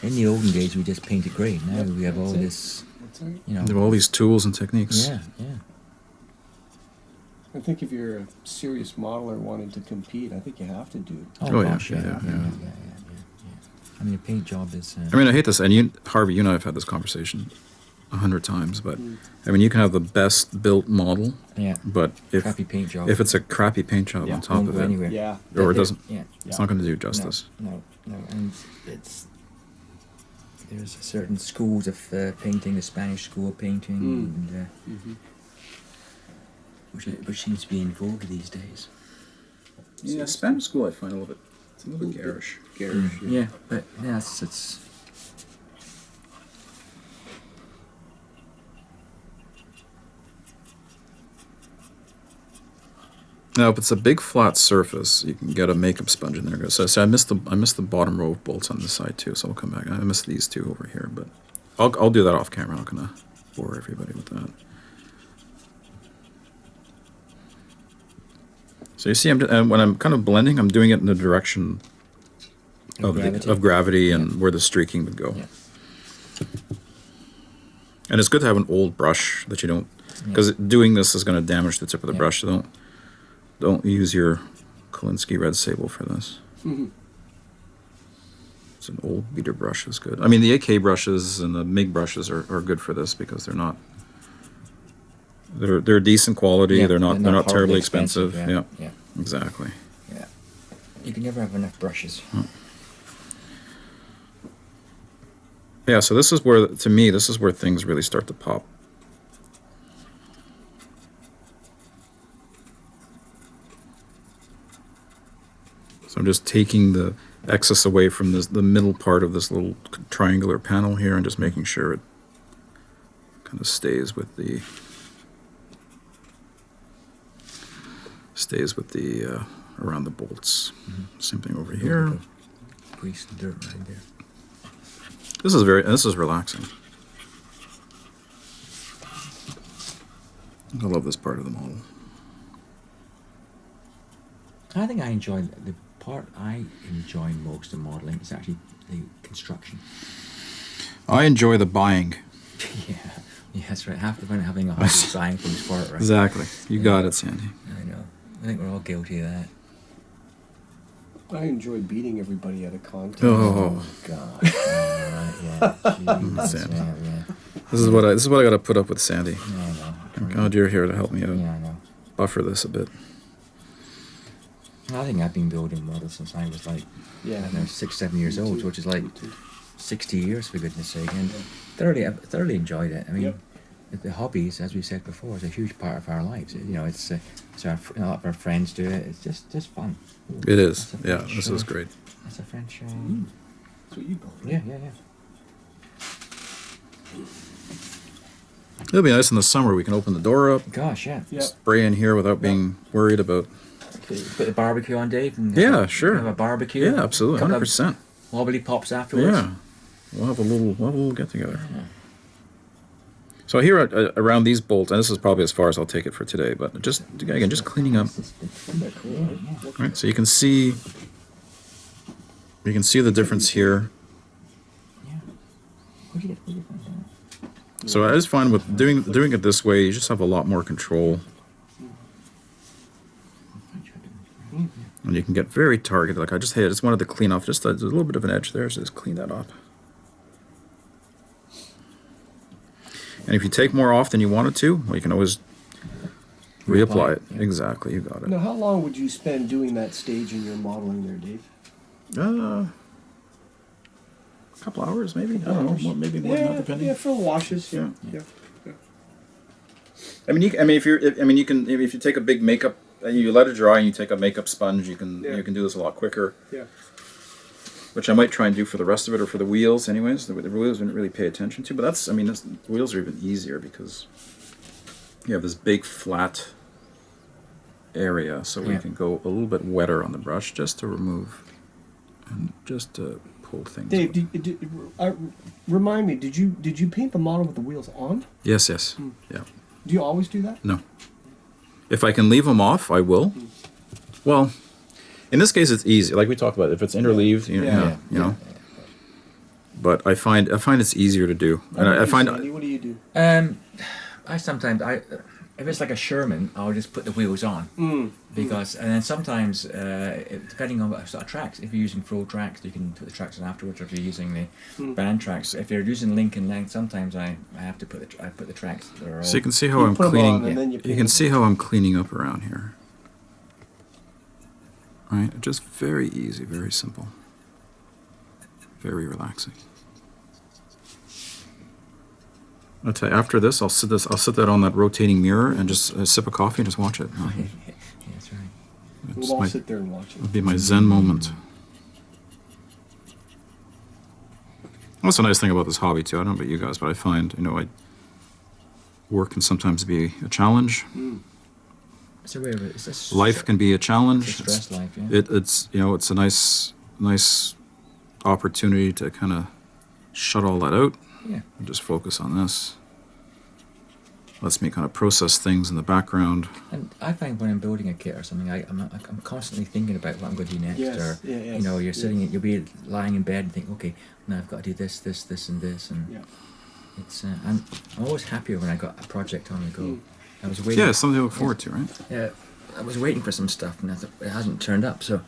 In the olden days we just painted grey. Now we have all this. That's right. There are all these tools and techniques. Yeah. I think if you're a serious modeler wanting to compete, I think you have to do. Oh, yeah. Gosh, yeah. I mean, a paint job is. I mean, I hate this, and Harvey, you and I have had this conversation 100 times, but I mean, you can have the best built model, but crappy paint job. if it's a crappy paint job on top won't of go it, anywhere. Yeah. or it doesn't, Yeah. it's not going to do justice. No. No, and there's certain schools of painting, the Spanish school of painting, and, which seems to be in vogue these days. Yeah, Spanish school I find it's a little bit garish. Garish. Yeah, but yeah, it's Now, if it's a big flat surface, you can get a makeup sponge in there. So I missed the bottom row of bolts on this side too. So I'll come back. I missed these two over here, but I'll do that off camera. I'm not gonna bore everybody with that. So you see, when I'm kind of blending, I'm doing it in the direction of gravity and where the streaking would go. Yeah. And it's good to have an old brush that you don't, because doing this is going to damage the tip of the brush. So don't use your Kolinsky Red Sable for this. It's an old beater brush is good. I mean, the AK brushes and the MIG brushes are good for this because they're not. They're decent quality. Yeah, they're not terribly expensive. Yeah. Exactly. Yeah, you can never have enough brushes. Yeah, so this is where, to me, this is where things really start to pop. So I'm just taking the excess away from the middle part of this little triangular panel here and just making sure it kind of stays with the around the bolts. Same thing over here. Grease the dirt right there. This is relaxing. I love this part of the model. I think the part I enjoy most of modeling is actually the construction. I enjoy the buying. Yeah, that's right. Half the fun of having a hobby is buying things for it, right? Exactly. You got it, Sandy. I know. I think we're all guilty of that. I enjoy beating everybody at a contest. Oh, God. Yeah. Jeez, Sandy. yeah. This is what I got to put up with, Sandy. Yeah, I know. God, you're here to help me out. Yeah, I know. Buffer this a bit. I think I've been building models since I was like, I don't know, 6, 7 years old, which is like 60 years for goodness sake, and I've thoroughly enjoyed it. I mean, the hobbies, as we said before, is a huge part of our lives. You know, it's so a lot of our friends do it. It's just fun. Ooh, It is. that's a Yeah, French, this is great. That's a French. That's what you built. Yeah. It'll be nice in the summer. We can open the door up, Gosh, yeah. spray in here without being worried about. Put the barbecue on, Dave. And Sure. Have a barbecue. Yeah, absolutely, Couple of 100%. Wobbly pops afterwards. Yeah, we'll have a little get together. Yeah. So here around these bolts, and this is probably as far as I'll take it for today, but just cleaning up. Right, so you can see the difference here. Yeah. Where'd you find that? So I just find with doing it this way, you just have a lot more control, and you can get very targeted. Like I just wanted to clean off just a little bit of an edge there, so just clean that up. And if you take more off than you wanted to, well, you can always reapply it. Yeah. Exactly, you got it. Now, how long would you spend doing that stage in your modeling there, Dave? A couple hours, maybe. I don't know, maybe more than that, depending. Yeah, for the washes. Yeah. I mean, if you take a big makeup and you let it dry and you take a makeup sponge, you can do this a lot quicker. Yeah. Which I might try and do for the rest of it, or for the wheels, anyways. The wheels we didn't really pay attention to, but the wheels are even easier because you have this big flat area, so we can go a little bit wetter on the brush just to remove and just to pull things. Dave, remind me, did you paint the model with the wheels on? Yes. Yeah. Do you always do that? No. If I can leave them off, I will. Well, in this case, it's easy. Like we talked about, if it's interleaved, you know. But I find it's easier to do, and I find. Sandy, what do you do? I sometimes if it's like a Sherman, I'll just put the wheels on because, and then sometimes depending on what sort of tracks, if you're using full tracks, you can put the tracks on afterwards. Or if you're using the band tracks, if you're using Lincoln length, sometimes I have to put the tracks. That are all, So you can see how I'm put 'em cleaning. on and then you You can see how I'm cleaning up around here. Right, just very easy, very simple. Very relaxing. I'll tell you, after this, I'll sit that on that rotating mirror and just sip a coffee and just watch it. Oh, yeah, that's right. We'll all sit there and watch it. It'll be my Zen moment. That's a nice thing about this hobby too. I don't know about you guys, but I find, work can sometimes be a challenge. So where is this? Life can be a challenge. It's a stress life, yeah. It's a nice opportunity to kind of shut all that out. Yeah. And just focus on this. Lets me kind of process things in the background. And I find when I'm building a kit or something, I'm constantly thinking about what I'm going to do next. Yes, Or yes, you're sitting, you'll be lying in bed and think, okay, now I've got to do this, and this, and Yeah. it's. I'm always happier when I got a project on the go. I was waiting. Yeah, it's something to look forward to, right? Yeah, I was waiting for some stuff, and I thought it hasn't turned up, so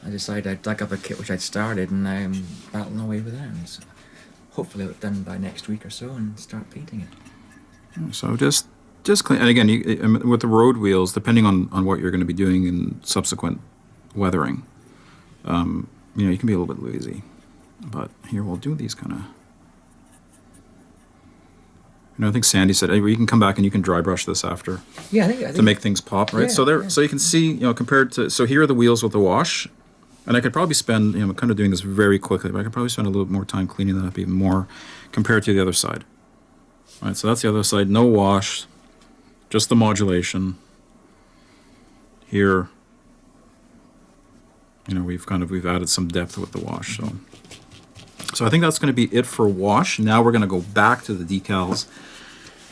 I decided I'd dug up a kit which I'd started, and I'm battling away with that. And so hopefully it's done by next week or so, and start painting it. Yeah, so just clean. And again, with the road wheels, depending on what you're going to be doing in subsequent weathering, you can be a little bit lazy. But here we'll do these kind of. I think Sandy said, hey, you can come back and you can dry brush this after. Yeah, I think to make things pop, right? Yeah, so you can see, compared to, so here are the wheels with the wash, and I could probably spend, I'm kind of doing this very quickly, but I could probably spend a little bit more time cleaning that up even more compared to the other side. All right, so that's the other side, no wash, just the modulation. Here, we've added some depth with the wash, so I think that's going to be it for wash. Now we're going to go back to the decals,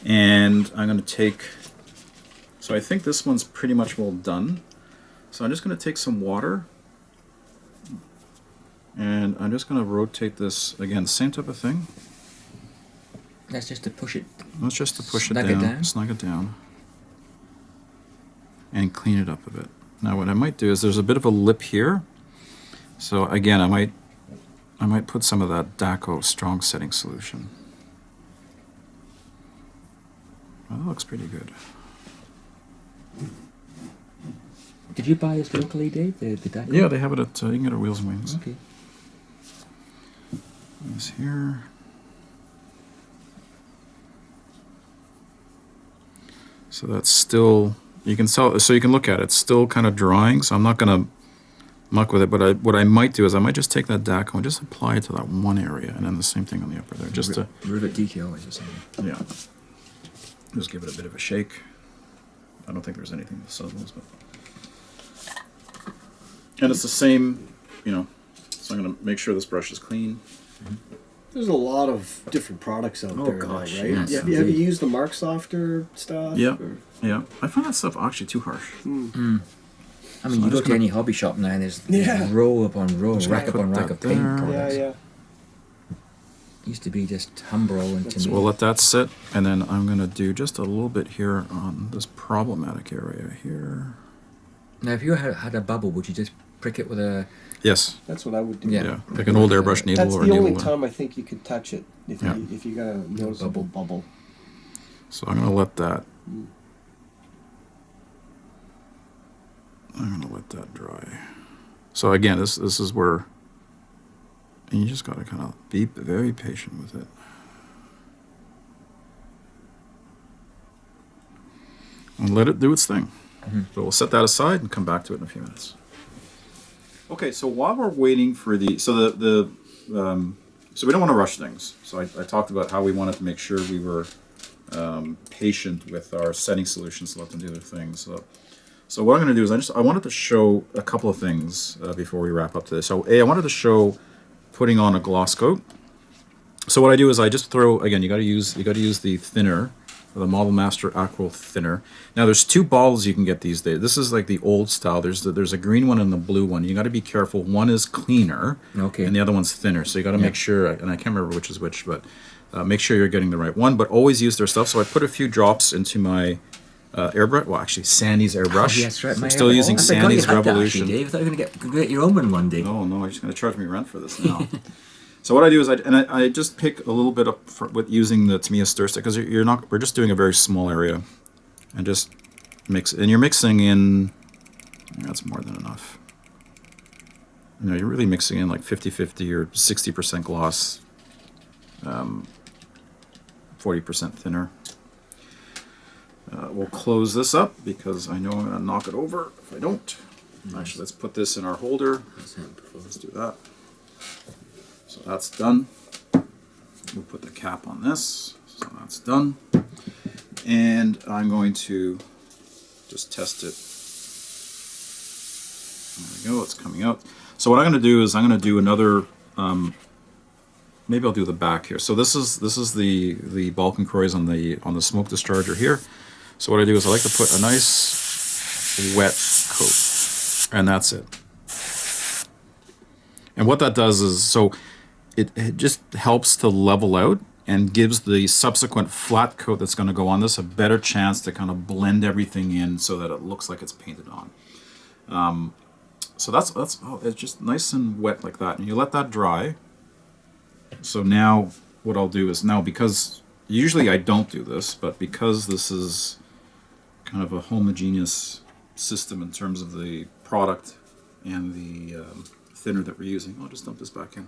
and I'm going to take. So I think this one's pretty much well done. So I'm just going to take some water, and I'm just going to rotate this again. Same type of thing. That's just to push it. That's just to push Snug it down. Snug it down, and clean it up a bit. Now what I might do is there's a bit of a lip here. So again, I might put some of that Decal strong setting solution. Well, that looks pretty good. Did you buy this locally, Dave? The Decal? Yeah, they have it at, you can get it at Wheels and Wings. Okay. This here. So that's still, you can look at it, it's still kind of drying, so I'm not going to muck with it, but what I might do is I might just take that Decal and just apply it to that one area, and then the same thing on the upper there, just to rivet decal or something. Yeah, just give it a bit of a shake. I don't think there's anything with subtles, but and it's the same, so I'm going to make sure this brush is clean. There's a lot of different products out there, gosh, now, right? yes, Have you used the Mark Softer stuff? Yeah, or? yeah. I find that stuff actually too harsh. I mean, you go to any hobby shop now, and there's row upon row, rack upon rack of paint products. Yeah. Used to be just Umbro and So we'll let that sit, and then I'm going to do just a little bit here on this problematic area here. Now, if you had a bubble, would you just prick it with a... Yes. That's what I would do. Yeah. Like an old airbrush needle That's or a the needle. only time I think you could touch it if you got a noticeable bubble. So I'm going to let that. I'm going to let that dry. So again, this is where, and you just got to kind of be very patient with it. And let it do its thing. So we'll set that aside and come back to it in a few minutes. Okay, so while we're waiting for so we don't want to rush things. So I talked about how we wanted to make sure we were patient with our setting solutions to let them do their thing. So what I'm going to do is I wanted to show a couple of things before we wrap up today. So I wanted to show putting on a gloss coat. So what I do is I just throw, again, you got to use the thinner, the Model Master Acryl thinner. Now there's two bottles you can get these days. This is like the old style. There's a green one and the blue one. You got to be careful. One is cleaner, and the other one's thinner. So you got to make sure. And I can't remember which is which, but make sure you're getting the right one. But always use their stuff. So I put a few drops into my airbrush. Well, actually, Sandy's airbrush. Oh, yes, right. I'm still using Sandy's Revolution. Dave. I thought you were going to get your own one day. No, you're just going to charge me rent for this now. So what I do is I just pick a little bit up with using the Tamiya stir stick, because we're just doing a very small area, and just mix. And you're mixing in. That's more than enough. you know, you're really mixing in like 50-50 or 60% gloss, 40% thinner. We'll close this up because I know I'm going to knock it over if I don't. Actually, let's put this in our holder. Let's do that. So that's done. We'll put the cap on this. So that's done. And I'm going to just test it. There we go, it's coming out. So what I'm going to do is I'm going to do another, maybe I'll do the back here. So this is the Balkan Croix on the smoke discharger here. So what I do is I like to put a nice wet coat, and that's it. And what that does is, so it just helps to level out and gives the subsequent flat coat that's going to go on this a better chance to kind of blend everything in so that it looks like it's painted on. So that's oh, it's just nice and wet like that, and you let that dry. So now what I'll do is now, because usually I don't do this, but because this is kind of a homogeneous system in terms of the product and the thinner that we're using, I'll just dump this back in.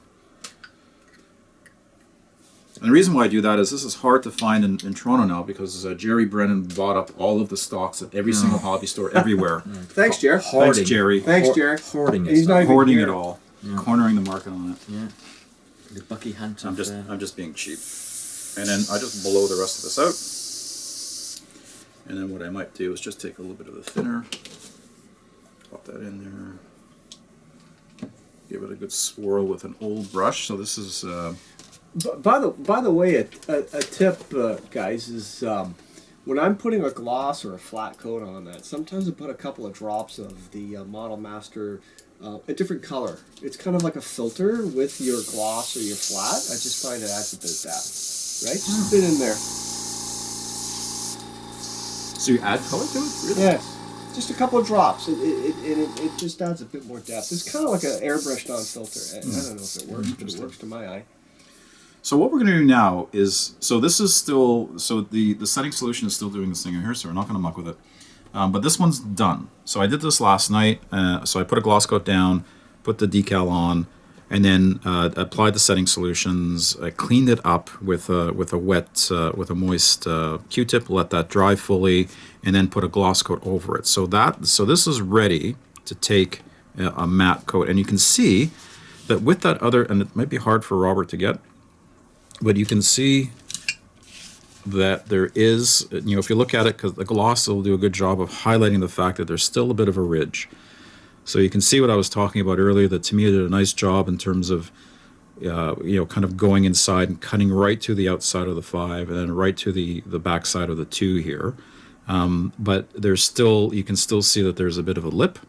And the reason why I do that is this is hard to find in Toronto now, because Jerry Brennan bought up all of the stocks at every single hobby store everywhere. Thanks, Jerry. Thanks, Jerry. Thanks, Jerry. Hoarding it. He's not even Hoarding here. it all, Yeah. cornering the market on it. Yeah. The Bucky Hunt. I'm just being cheap. And then I just blow the rest of this out. And then what I might do is just take a little bit of the thinner, pop that in there, give it a good swirl with an old brush. So this is. By the way, a tip, guys, is when I'm putting a gloss or a flat coat on that, sometimes I put a couple of drops of the Model Master, a different color. It's kind of like a filter with your gloss or your flat. I just find it adds a bit of that, right? Just a bit in there. So you add color to it? Really? Yes, just a couple of drops. It just adds a bit more depth. It's kind of like an airbrushed on filter. I don't know if it works, but it works to my eye. So what we're going to do now is, so this is still, so the setting solution is still doing this thing in here, so we're not going to muck with it. But this one's done. So I did this last night. So I put a gloss coat down, put the decal on, and then applied the setting solutions. I cleaned it up with a with a moist Q-tip, let that dry fully, and then put a gloss coat over it. So this is ready to take a matte coat. And you can see that with that other, and it might be hard for Robert to get, but you can see that there is, you know, if you look at it, because the gloss will do a good job of highlighting the fact that there's still a bit of a ridge. So you can see what I was talking about earlier, that to me it did a nice job in terms of, you know, kind of going inside and cutting right to the outside of the 5 and then right to the back side of the 2 here. But there's still, you can still see that there's a bit of a lip,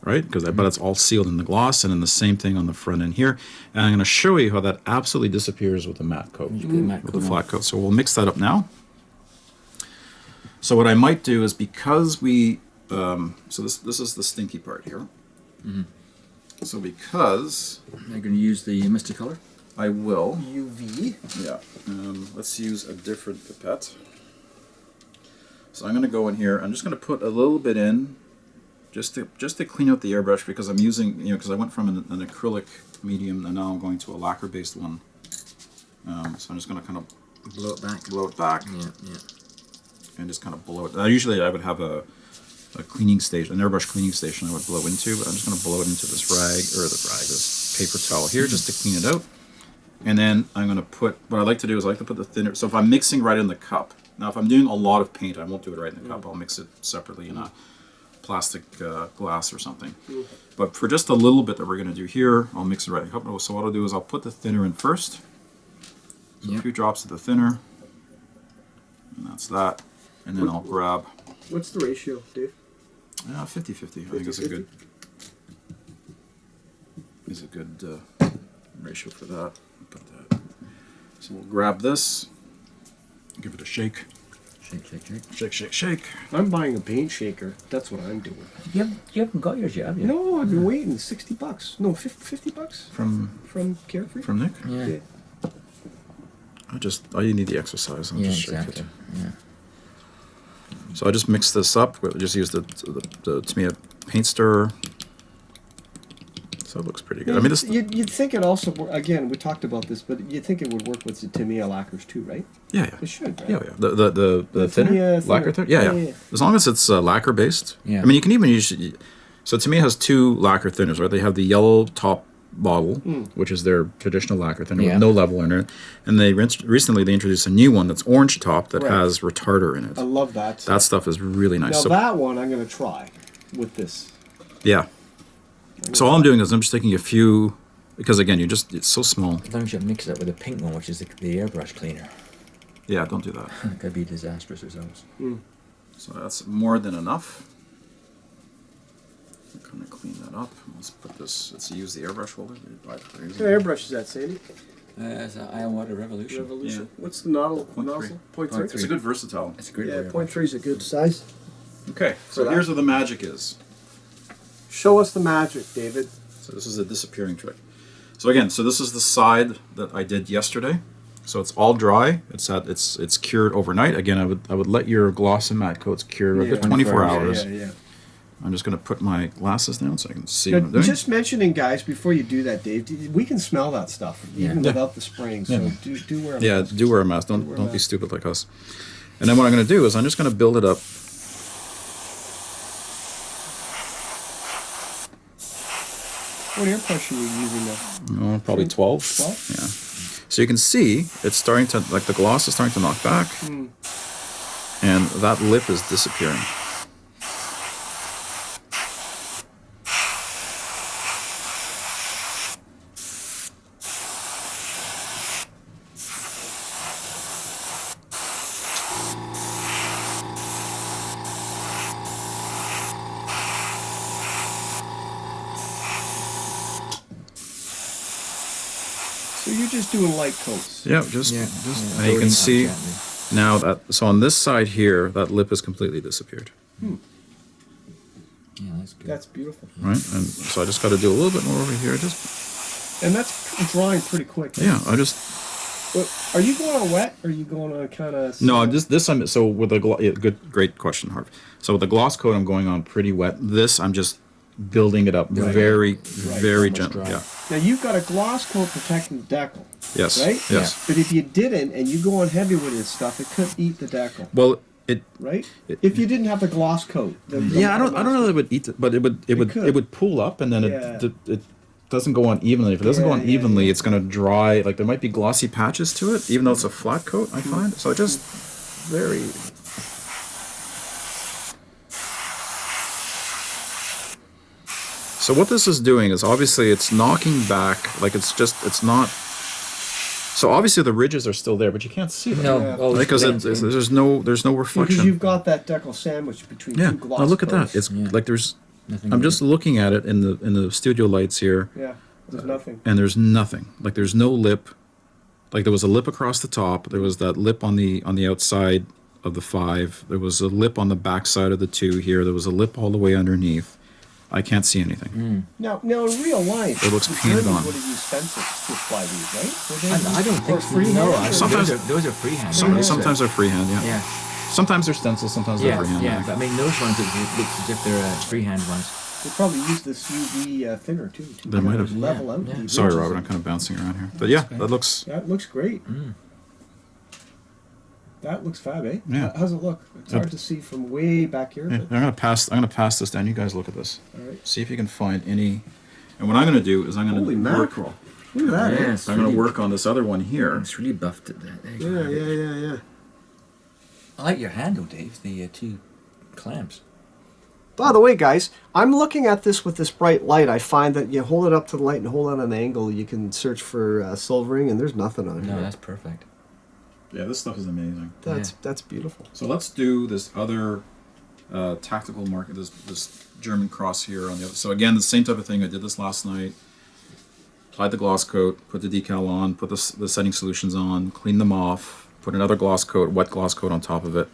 right? But it's all sealed in the gloss, and then the same thing on the front end here. And I'm going to show you how that absolutely disappears with the matte coat, with the flat coat. So we'll mix that up now. So what I might do is, because we, so this is the stinky part here. Mm-hmm. So because You're going to use the Misty color? I will. UV. Yeah. Let's use a different pipette. So I'm going to go in here. I'm just going to put a little bit in, just to clean out the airbrush, because I'm using, you know, because I went from an acrylic medium and now I'm going to a lacquer based one. So I'm just going to kind of Blow it back. blow it back. Yeah, yeah. And just kind of blow it. Usually I would have a cleaning station, an airbrush cleaning station I would blow into, but I'm just going to blow it into this this paper towel here just to clean it out. And then I'm going to put, what I like to do is I like to put the thinner, so if I'm mixing right in the cup, now if I'm doing a lot of paint, I won't do it right in the cup, I'll mix it separately in a plastic glass or something. But for just a little bit that we're going to do here, I'll mix it right in the cup. So what I'll do is I'll put the thinner in first, so a few drops of the thinner, and that's that. And then I'll grab... What's the ratio, Dave? 50-50. I think is a good ratio for that. Put that. So we'll grab this, give it a shake. Shake, shake, shake. Shake, shake, shake. I'm buying a paint shaker. That's what I'm doing. You haven't got yours yet, have you? No, I've been waiting. $60. No, $50 from Carefree. From Nick? Yeah. I need the exercise. I'll Yeah, just shake exactly. it. Yeah. So I just mix this up. We'll just use the Tamiya paint stirrer. So it looks pretty good. I mean, this. You'd think it also, again, we talked about this, but you'd think it would work with the Tamiya lacquers too, right? Yeah, yeah. It should, right? Yeah, yeah. The thinner, Tamiya lacquer thinner. Yeah, yeah. As long as it's lacquer based. Yeah. I mean, you can even use. So Tamiya has two lacquer thinners, right? They have the yellow top bottle, which is their traditional lacquer thinner Yeah. with no level in it, and they recently they introduced a new one that's orange top that Right. has retarder in it. I love that. That stuff is really nice. Now So that one I'm going to try with this. yeah. So all I'm doing is I'm just taking a few, because again, it's so small. As long as you mix it up with the pink one, which is the airbrush cleaner. Yeah, don't do that. It could be disastrous results. So that's more than enough. I'm gonna clean that up. Let's put this. Let's use the airbrush holder. What kind of airbrush is that, Sandy? It's an Iron Water Revolution. Revolution. Yeah. What's the nozzle? Point nozzle? three. Point It's a good versatile. It's a great Yeah, airbrush. 0.3 is a good size. Okay, so that. here's where the magic is. Show us the magic, David. So this is a disappearing trick. So again, this is the side that I did yesterday. So it's all dry. It's cured overnight. Again, I would let your gloss and matte coats cure a good 24 hours. Yeah. I'm just going to put my glasses down so I can see what I'm Now, doing. just mentioning, guys, before you do that, Dave, we can smell that stuff even Yeah. without the spraying. So Yeah. do wear a Yeah, mask. do wear a mask. wear a Don't be mask. stupid like us. And then what I'm going to do is I'm just going to build it up. What air pressure are you using now? Probably 12. 12? Yeah. So you can see it's starting to, like the gloss is starting to knock back. And that lip is disappearing. So you're just doing light coats. Yeah, just Yeah. and you can see Gently. now that, so on this side here, that lip has completely disappeared. Yeah, that's good. That's beautiful. Right? And so I just got to do a little bit more over here. And that's drying pretty quick. Yeah, I just, But are you going on wet or are you going on kind of... no, so with the, great question, Harv. So with the gloss coat, I'm going on pretty wet. This, I'm just building it up very almost gently. dry. Yeah. Now you've got a gloss coat protecting the decal, Yes. right? Yes. But if you didn't and you go on heavy with this stuff, it could eat the decal, Well, it. right? If you didn't have the gloss coat. Yeah, I don't know that it would eat it, but could. it would pull up and then Yeah. it doesn't go on evenly. If it doesn't go on Yeah, evenly, yeah. it's going to dry. Like there might be glossy patches to it, even though it's a flat coat. I find so just very. So what this is doing is obviously it's knocking back, like it's not. So obviously the ridges are still there, but you can't see them. No, Yeah. all Because this there's no reflection. Because you've got that decal sandwich between Yeah. two gloss Now look at coats. that. It's Yeah. like there's. Nothing I'm in just looking at it in the studio lights here, Yeah, there's nothing. and there's nothing. Like there's no lip. Like there was a lip across the top. There was that lip on the outside of the 5. There was a lip on the back side of the 2 here. There was a lip all the way underneath. I can't see anything. Now in real life, It looks the painted Germans on. would have used stencils to apply these, right? Would they I don't use- think or so. freehand? No, Or- Sometimes- those are freehand. Sometimes they're freehand. Yeah. Yeah, Sometimes they're stencils. Sometimes they're yeah, freehand. yeah. But I mean, those ones it looks as if they're freehand ones. They probably used this UV thinner too. To They might have. level Yeah, out. yeah. the Sorry, ridges. Robert. I'm kind of bouncing around here. But yeah, that looks. That looks great. That looks fab, eh? Yeah. How's it look? It's hard to see from way back here. Yeah, But, I'm gonna pass this down. You guys look at this. all right. See if you can find any. And what I'm gonna do is I'm gonna Holy work. mackerel! Look at that. eh? Yes. I'm gonna work on this other one here. It's really buffed it. There you go. Yeah. I like your handle, Dave. The 2 clamps. By the way, guys, I'm looking at this with this bright light. I find that you hold it up to the light and hold it at an angle. You can search for silvering, and there's nothing on No, here. that's perfect. Yeah, this stuff is amazing. That's beautiful. So let's do this other tactical market. This German cross here on the other. So again, the same type of thing. I did this last night. Applied the gloss coat, put the decal on, put the setting solutions on, clean them off, put another gloss coat, wet gloss coat on top of it,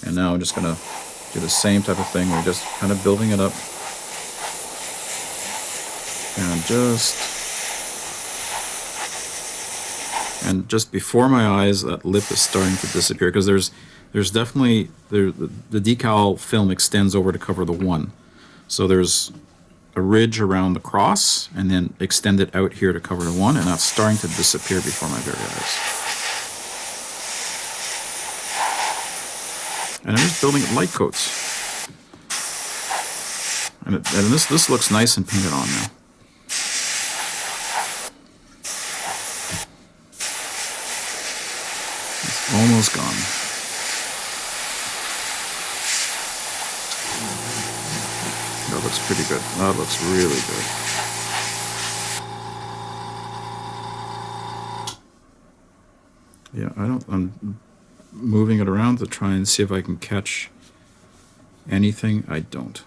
and now I'm just gonna do the same type of thing. We're just kind of building it up, and just before my eyes, that lip is starting to disappear because there's definitely the decal film extends over to cover the 1, so there's a ridge around the cross and then extend it out here to cover the one, and that's starting to disappear before my very eyes. And I'm just building light coats. And this looks nice and painted on now. It's almost gone. That looks pretty good. That looks really good. Yeah, I'm moving it around to try and see if I can catch anything. I don't.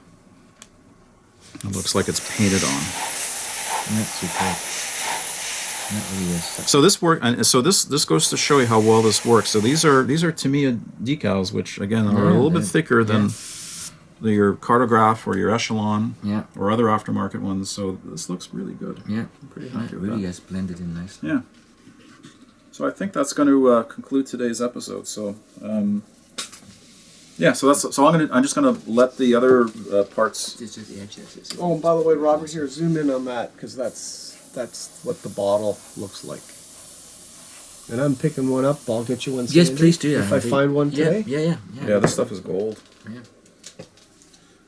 It looks like it's painted on. Not superb. That really is. So this work, and so this goes to show you how well this works. So these are Tamiya decals, which again are a little bit thicker than your Cartograph or your Echelon or other aftermarket ones. So this looks really good. Yeah, I'm pretty happy with really that. gets blended in nicely. Yeah. So I think that's going to conclude today's episode. So yeah, so I'm just gonna let the other parts. Just at the edge. That's it. Oh, and by the way, Robert, here, zoom in on that, because that's what the bottle looks like. And I'm picking one up. I'll get you one. Yes, Sandy, please do. If I find one today. Yeah. Yeah, this stuff is gold. Yeah.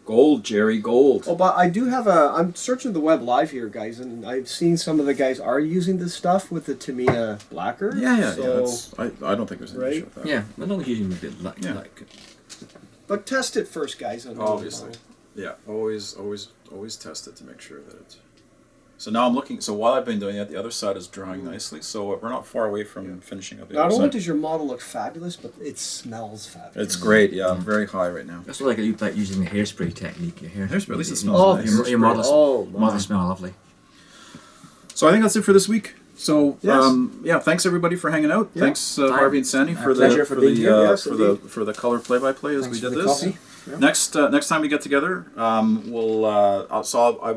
Gold, Jerry, gold. Oh, but I do have I'm searching the web live here, guys, and I've seen some of the guys are using this stuff with the Tamiya lacquer. Yeah. So, I don't think there's any issue with that. Yeah, as long as you're using a bit like. but test it first, guys. Obviously. Yeah, always test it to make sure that it's. So now I'm looking. So while I've been doing that, the other side is drying nicely. So we're not far away from finishing up the Not other only side. does your model look fabulous, but it smells fabulous. It's great. Yeah, I'm very high right now. That's like using the hairspray technique. Your Hairspray, at least it your- smells nice. Your models, Oh, my. models smell lovely. So I think that's it for this week. So Yes. thanks everybody for hanging out. Yeah. Thanks Harvey and Sandy for the pleasure for being here. Yes, for the color play-by-play as Thanks we for did the this. coffee. Yeah. Next time we get together, I will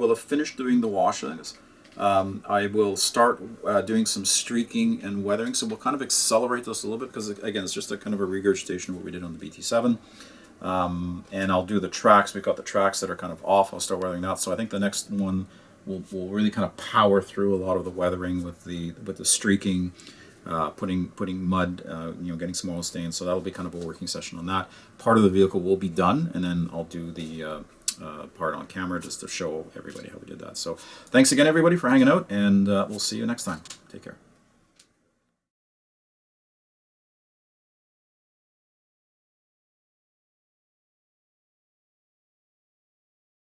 have finished doing the wash. I think it's, I will start doing some streaking and weathering. So we'll kind of accelerate this a little bit because again, it's just a kind of a regurgitation of what we did on the BT7. And I'll do the tracks. We've got the tracks that are kind of off. I'll start weathering that. So I think the next one will really kind of power through a lot of the weathering with the streaking, putting mud, getting some oil stains. So that'll be kind of a working session on that. Part of the vehicle will be done, and then I'll do the part on camera just to show everybody how we did that. So thanks again, everybody, for hanging out, and we'll see you next time. Take care.